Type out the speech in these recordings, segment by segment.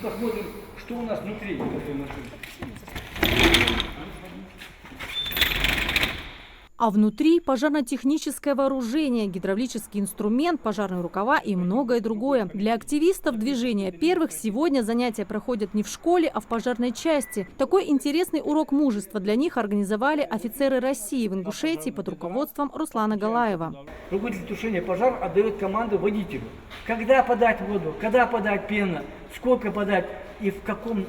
Посмотрим, что у нас внутри этой машины. А внутри пожарно-техническое вооружение, гидравлический инструмент, пожарные рукава и многое другое. Для активистов движения первых сегодня занятия проходят не в школе, а в пожарной части. Такой интересный урок мужества для них организовали офицеры России в Ингушетии под руководством Руслана Галаева. Руководитель тушения пожара отдает команду водителю. Когда подать воду, когда подать пену, сколько подать и в каком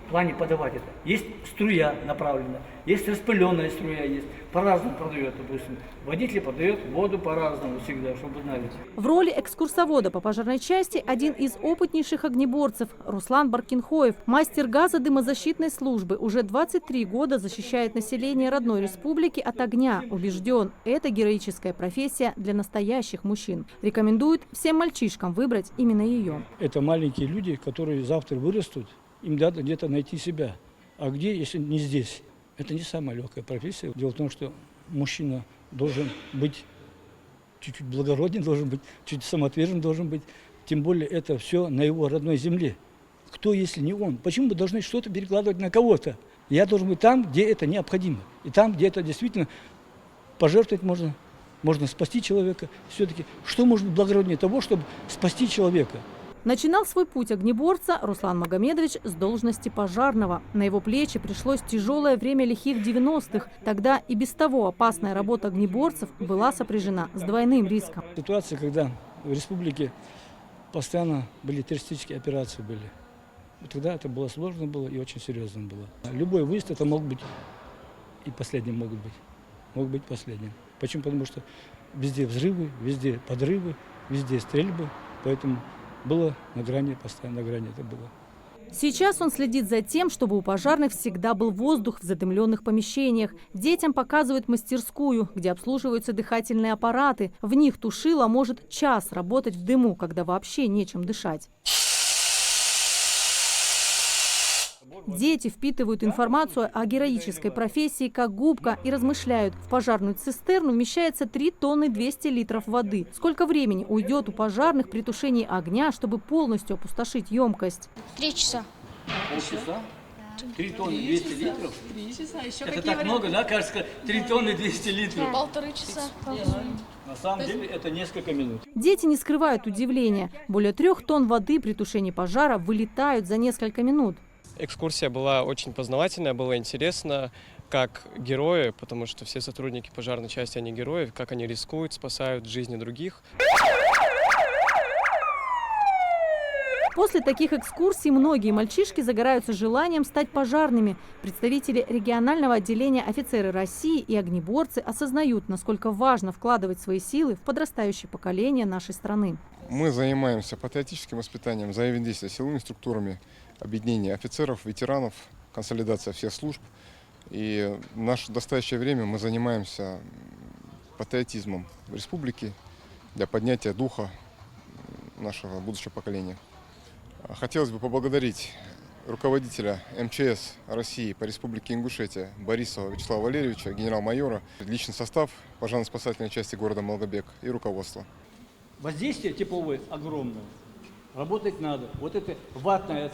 плане подавать это. Есть струя направленная, есть распыленная струя, есть. По-разному продает, допустим. Водитель подает воду по-разному всегда, чтобы знали. В роли экскурсовода по пожарной части один из опытнейших огнеборцев Руслан Баркинхоев. Мастер газодымозащитной службы уже 23 года защищает население родной республики от огня. Убежден, это героическая профессия для настоящих мужчин. Рекомендует всем мальчишкам выбрать именно ее. Это маленькие люди, которые завтра вырастут, им надо где-то найти себя. А где, если не здесь? Это не самая легкая профессия. Дело в том, что мужчина должен быть чуть-чуть благороднее, должен быть, чуть самоотвержен должен быть. Тем более это все на его родной земле. Кто, если не он? Почему мы должны что-то перекладывать на кого-то? Я должен быть там, где это необходимо. И там, где это действительно пожертвовать можно спасти человека. Все-таки, что может быть благороднее того, чтобы спасти человека? Начинал свой путь огнеборца Руслан Магомедович с должности пожарного. На его плечи пришлось тяжелое время лихих 90-х. Тогда и без того опасная работа огнеборцев была сопряжена с двойным риском. Ситуация, когда в республике постоянно были террористические операции. И тогда это было сложно было и очень серьезно было. Любой выезд это мог быть и последним мог быть последним. Почему? Потому что везде взрывы, везде подрывы, везде стрельбы. Поэтому было на грани, постоянно на грани это было. Сейчас он следит за тем, чтобы у пожарных всегда был воздух в задымленных помещениях. Детям показывают мастерскую, где обслуживаются дыхательные аппараты. В них тушило может час работать в дыму, когда вообще нечем дышать. Дети впитывают информацию о героической профессии как губка и размышляют. В пожарную цистерну вмещается 3 тонны 200 литров воды. Сколько времени уйдет у пожарных при тушении огня, чтобы полностью опустошить емкость? 3 часа. Полчаса? 3 тонны 200 литров? 3 часа. Еще Это какие так варианты? много, да? Кажется, 3 тонны 200 литров. 1,5 часа. На самом деле это несколько минут. Дети не скрывают удивления. Более 3 тонн воды при тушении пожара вылетают за несколько минут. Экскурсия была очень познавательная, было интересно, как герои, потому что все сотрудники пожарной части, они герои, как они рискуют, спасают жизни других. После таких экскурсий многие мальчишки загораются желанием стать пожарными. Представители регионального отделения офицеры России и огнеборцы осознают, насколько важно вкладывать свои силы в подрастающее поколение нашей страны. Мы занимаемся патриотическим воспитанием, взаимодействием с силовыми структурами, объединение офицеров, ветеранов, консолидация всех служб. И в наше настоящее время мы занимаемся патриотизмом в республике для поднятия духа нашего будущего поколения. Хотелось бы поблагодарить руководителя МЧС России по республике Ингушетия Борисова Вячеслава Валерьевича, генерал-майора, личный состав пожарно-спасательной части города Малгобек и руководство. Воздействие тепловое огромное. Работать надо. Вот эта ватная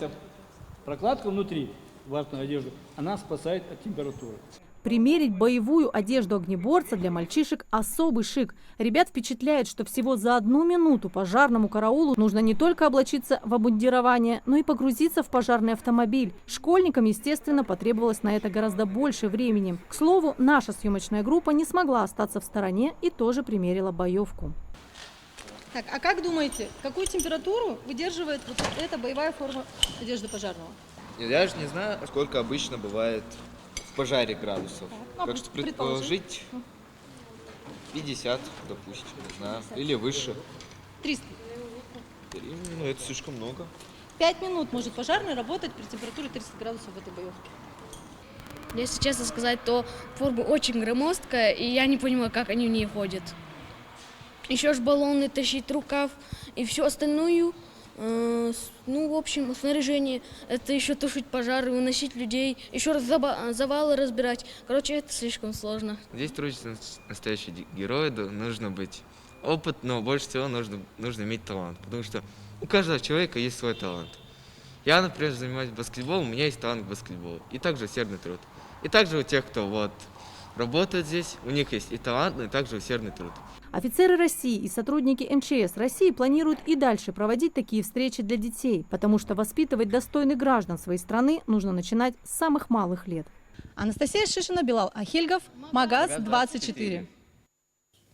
прокладка внутри, ватную одежду, она спасает от температуры. Примерить боевую одежду огнеборца для мальчишек – особый шик. Ребят впечатляет, что всего за 1 минуту пожарному караулу нужно не только облачиться в обмундирование, но и погрузиться в пожарный автомобиль. Школьникам, естественно, потребовалось на это гораздо больше времени. К слову, наша съемочная группа не смогла остаться в стороне и тоже примерила боевку. Так, а как думаете, какую температуру выдерживает вот эта боевая форма одежды пожарного? Я же не знаю, сколько обычно бывает в пожаре градусов. Ну, Так что предположить 50, допустим, не знаю, или выше. 300. Ну, это слишком много. 5 минут может пожарный работать при температуре 30 градусов в этой боевке. Если честно сказать, то форма очень громоздкая, и я не понимаю, как они в ней ходят. Еще ж баллоны, тащить рукав и всю остальную, ну, в общем, снаряжение. Это еще тушить пожары, выносить людей, еще раз завалы разбирать. Короче, это слишком сложно. Здесь трудятся настоящие герои, да, нужно быть опыт, но больше всего нужно иметь талант, потому что у каждого человека есть свой талант. Я, например, занимаюсь баскетболом, у меня есть талант к баскетболу. И также усердный труд. И также у тех, кто вот работает здесь, у них есть и талант, но и также усердный труд. Офицеры России и сотрудники МЧС России планируют и дальше проводить такие встречи для детей, потому что воспитывать достойных граждан своей страны нужно начинать с самых малых лет. Анастасия Шишина, Билал Ахильгов, Магаз 24.